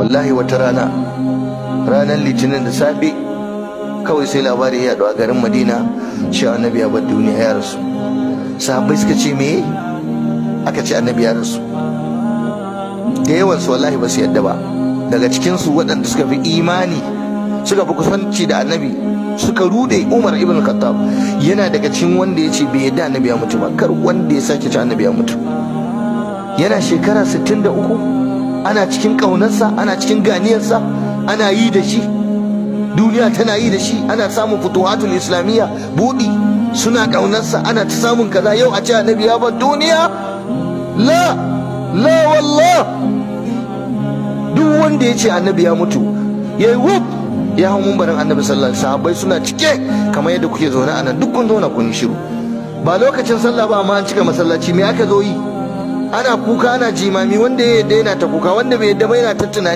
wallahi wata rana, ranar litinin da safe kawai sai labari ya yaɗu a garin Madina cewa annabi ya bar duniya, ya rasu. Sahabbai suka ce me? Aka ce annabi ya rasu. Da yawansu wallahi ba su yadda ba. Daga cikinsu waɗanda suka fi imani, suka fi kusanci da annabi, suka rude. Umar ibn Khattab yana daga cikin wanda ya ce bai yadda annabi ya mutu ba, kar wanda ya sake ci annabi ya mutu. Yana shekara 63, ana cikin ƙaunarsa, ana cikin ganiyarsa, ana yi da shi, duniya tana yi da shi, ana samun futuhatul islamiyya, buɗi, suna ƙaunarsa, ana ta samun kaza. Yau a ce annabi ya bar duniya? La wallah. Duk wanda ya ce annabi ya mutu yayi wuf ya hau mumbarin annabi sallallahu alaihi wasallam. Sahabbai suna cike kamar yadda kuke zaune a nan, duk kun zauna kun shiru. Ba lokacin sallah ba amma an cika masallaci. Me aka zo yi? Ana kuka, ana jimami. Wanda ya yadda yana ta kuka, wanda bai yadda ba yana ta tunani.